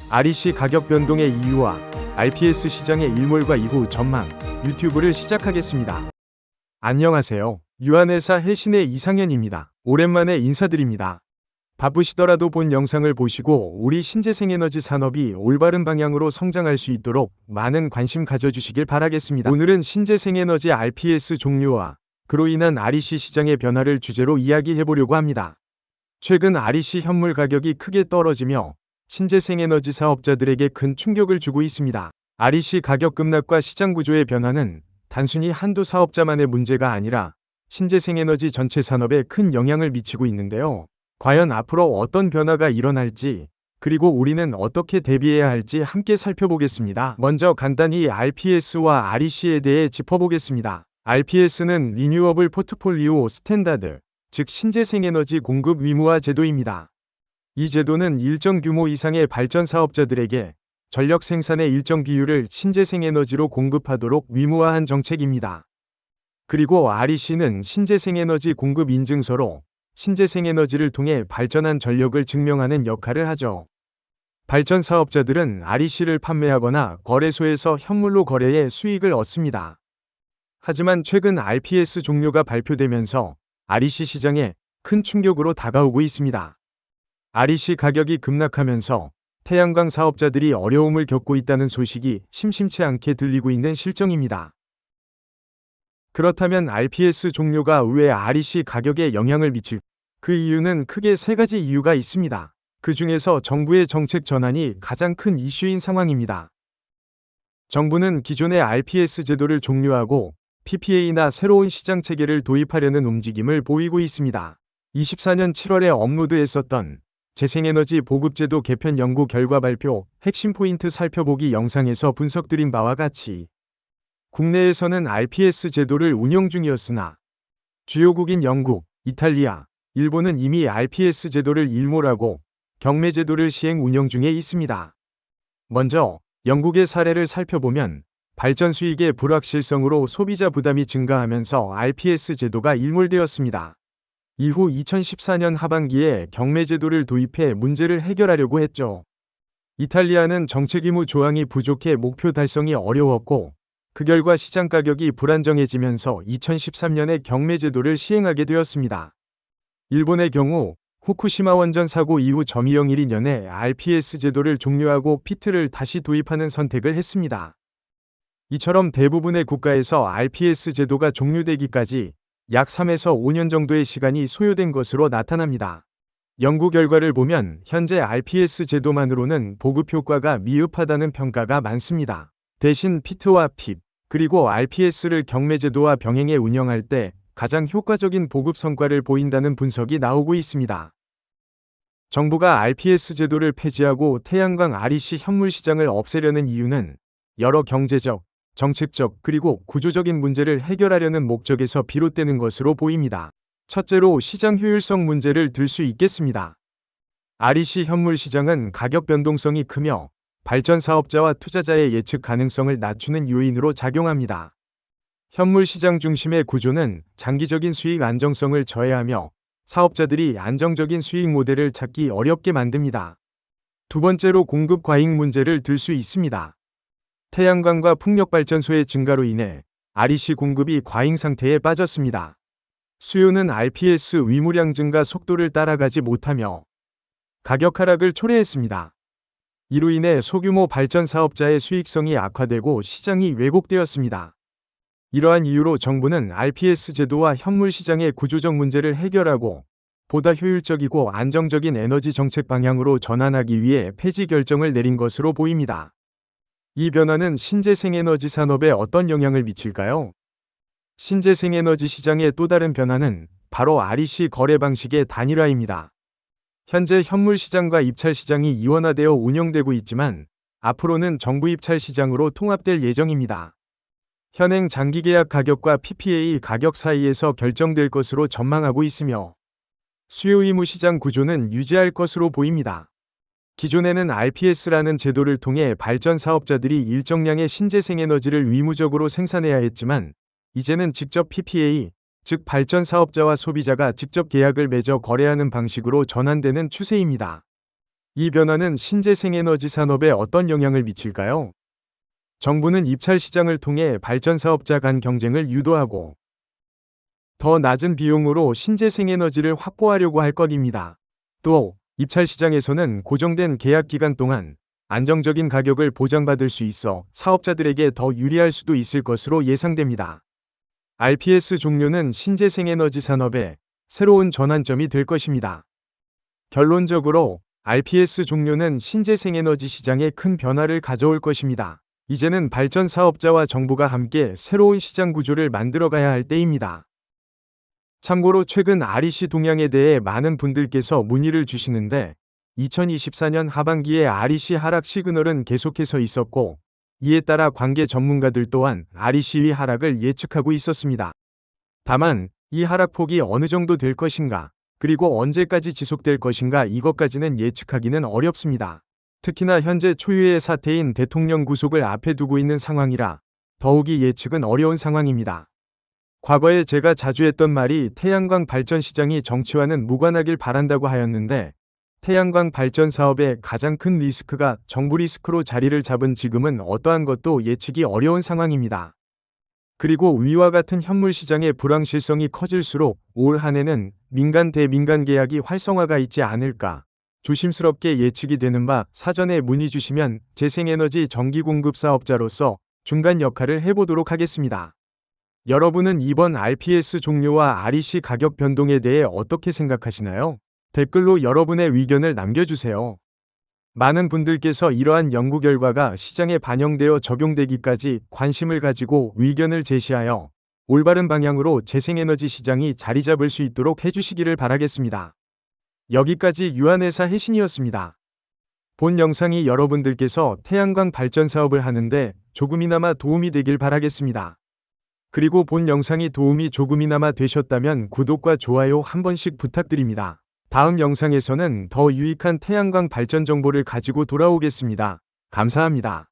REC 가격 변동의 이유와 RPS 시장의 일몰과 이후 전망, 유튜브를 시작하겠습니다. 안녕하세요. 유한회사 해신의 이상현입니다. 오랜만에 인사드립니다. 바쁘시더라도 본 영상을 보시고 우리 신재생에너지 산업이 올바른 방향으로 성장할 수 있도록 많은 관심 가져주시길 바라겠습니다. 오늘은 신재생에너지 RPS 종류와 그로 인한 REC 시장의 변화를 주제로 이야기해보려고 합니다. 최근 REC 현물 가격이 크게 떨어지며 신재생에너지 사업자들에게 큰 충격을 주고 있습니다. REC 가격 급락과 시장 구조의 변화는 단순히 한두 사업자만의 문제가 아니라 신재생에너지 전체 산업에 큰 영향을 미치고 있는데요. 과연 앞으로 어떤 변화가 일어날지, 그리고 우리는 어떻게 대비해야 할지 함께 살펴보겠습니다. 먼저 간단히 RPS와 REC에 대해 짚어보겠습니다. RPS는 리뉴어블 포트폴리오 스탠다드, 즉 신재생에너지 공급 의무화 제도입니다. 이 제도는 일정 규모 이상의 발전 사업자들에게 전력 생산의 일정 비율을 신재생에너지로 공급하도록 의무화한 정책입니다. 그리고 REC는 신재생에너지 공급 인증서로 신재생에너지를 통해 발전한 전력을 증명하는 역할을 하죠. 발전 사업자들은 REC를 판매하거나 거래소에서 현물로 거래해 수익을 얻습니다. 하지만 최근 RPS 종료가 발표되면서 REC 시장에 큰 충격으로 다가오고 있습니다. REC 가격이 급락하면서 태양광 사업자들이 어려움을 겪고 있다는 소식이 심심치 않게 들리고 있는 실정입니다. 그렇다면 RPS 종료가 왜 REC 가격에 영향을 미칠? 그 이유는 크게 세 가지 이유가 있습니다. 그 중에서 정부의 정책 전환이 가장 큰 이슈인 상황입니다. 정부는 기존의 RPS 제도를 종료하고 PPA나 새로운 시장 체계를 도입하려는 움직임을 보이고 있습니다. 24년 7월에 업로드했었던 재생에너지 보급제도 개편 연구 결과 발표 핵심 포인트 살펴보기 영상에서 분석드린 바와 같이 국내에서는 RPS 제도를 운영 중이었으나 주요국인 영국, 이탈리아, 일본은 이미 RPS 제도를 일몰하고 경매 제도를 시행 운영 중에 있습니다. 먼저 영국의 사례를 살펴보면 발전 수익의 불확실성으로 소비자 부담이 증가하면서 RPS 제도가 일몰되었습니다. 이후 2014년 하반기에 경매 제도를 도입해 문제를 해결하려고 했죠. 이탈리아는 정책 의무 조항이 부족해 목표 달성이 어려웠고 그 결과 시장 가격이 불안정해지면서 2013년에 경매 제도를 시행하게 되었습니다. 일본의 경우 후쿠시마 원전 사고 이후 점유형 1~2년에 RPS 제도를 종료하고 피트를 다시 도입하는 선택을 했습니다. 이처럼 대부분의 국가에서 RPS 제도가 종료되기까지 약 3에서 5년 정도의 시간이 소요된 것으로 나타납니다. 연구 결과를 보면 현재 RPS 제도만으로는 보급 효과가 미흡하다는 평가가 많습니다. 대신 피트와 핍, 그리고 RPS를 경매 제도와 병행해 운영할 때 가장 효과적인 보급 성과를 보인다는 분석이 나오고 있습니다. 정부가 RPS 제도를 폐지하고 태양광 REC 현물 시장을 없애려는 이유는 여러 경제적, 정책적 그리고 구조적인 문제를 해결하려는 목적에서 비롯되는 것으로 보입니다. 첫째로 시장 효율성 문제를 들 수 있겠습니다. REC 현물 시장은 가격 변동성이 크며 발전 사업자와 투자자의 예측 가능성을 낮추는 요인으로 작용합니다. 현물 시장 중심의 구조는 장기적인 수익 안정성을 저해하며 사업자들이 안정적인 수익 모델을 찾기 어렵게 만듭니다. 두 번째로 공급 과잉 문제를 들 수 있습니다. 태양광과 풍력발전소의 증가로 인해 REC 공급이 과잉 상태에 빠졌습니다. 수요는 RPS 의무량 증가 속도를 따라가지 못하며 가격 하락을 초래했습니다. 이로 인해 소규모 발전 사업자의 수익성이 악화되고 시장이 왜곡되었습니다. 이러한 이유로 정부는 RPS 제도와 현물 시장의 구조적 문제를 해결하고 보다 효율적이고 안정적인 에너지 정책 방향으로 전환하기 위해 폐지 결정을 내린 것으로 보입니다. 이 변화는 신재생에너지 산업에 어떤 영향을 미칠까요? 신재생에너지 시장의 또 다른 변화는 바로 REC 거래 방식의 단일화입니다. 현재 현물 시장과 입찰 시장이 이원화되어 운영되고 있지만 앞으로는 정부 입찰 시장으로 통합될 예정입니다. 현행 장기계약 가격과 PPA 가격 사이에서 결정될 것으로 전망하고 있으며 수요 의무 시장 구조는 유지할 것으로 보입니다. 기존에는 RPS라는 제도를 통해 발전 사업자들이 일정량의 신재생에너지를 의무적으로 생산해야 했지만 이제는 직접 PPA, 즉 발전 사업자와 소비자가 직접 계약을 맺어 거래하는 방식으로 전환되는 추세입니다. 이 변화는 신재생에너지 산업에 어떤 영향을 미칠까요? 정부는 입찰 시장을 통해 발전 사업자 간 경쟁을 유도하고 더 낮은 비용으로 신재생에너지를 확보하려고 할 것입니다. 또 입찰 시장에서는 고정된 계약 기간 동안 안정적인 가격을 보장받을 수 있어 사업자들에게 더 유리할 수도 있을 것으로 예상됩니다. RPS 종료는 신재생에너지 산업의 새로운 전환점이 될 것입니다. 결론적으로 RPS 종료는 신재생에너지 시장에 큰 변화를 가져올 것입니다. 이제는 발전 사업자와 정부가 함께 새로운 시장 구조를 만들어가야 할 때입니다. 참고로 최근 REC 동향에 대해 많은 분들께서 문의를 주시는데 2024년 하반기에 REC 하락 시그널은 계속해서 있었고 이에 따라 관계 전문가들 또한 REC의 하락을 예측하고 있었습니다. 다만 이 하락폭이 어느 정도 될 것인가 그리고 언제까지 지속될 것인가 이것까지는 예측하기는 어렵습니다. 특히나 현재 초유의 사태인 대통령 구속을 앞에 두고 있는 상황이라 더욱이 예측은 어려운 상황입니다. 과거에 제가 자주 했던 말이 태양광 발전 시장이 정치와는 무관하길 바란다고 하였는데 태양광 발전 사업의 가장 큰 리스크가 정부 리스크로 자리를 잡은 지금은 어떠한 것도 예측이 어려운 상황입니다. 그리고 위와 같은 현물 시장의 불확실성이 커질수록 올 한 해는 민간 대민간 계약이 활성화가 있지 않을까 조심스럽게 예측이 되는 바 사전에 문의 주시면 재생에너지 전기공급 사업자로서 중간 역할을 해보도록 하겠습니다. 여러분은 이번 RPS 종료와 REC 가격 변동에 대해 어떻게 생각하시나요? 댓글로 여러분의 의견을 남겨주세요. 많은 분들께서 이러한 연구 결과가 시장에 반영되어 적용되기까지 관심을 가지고 의견을 제시하여 올바른 방향으로 재생에너지 시장이 자리 잡을 수 있도록 해주시기를 바라겠습니다. 여기까지 유한회사 혜신이었습니다. 본 영상이 여러분들께서 태양광 발전 사업을 하는데 조금이나마 도움이 되길 바라겠습니다. 그리고 본 영상이 도움이 조금이나마 되셨다면 구독과 좋아요 한 번씩 부탁드립니다. 다음 영상에서는 더 유익한 태양광 발전 정보를 가지고 돌아오겠습니다. 감사합니다.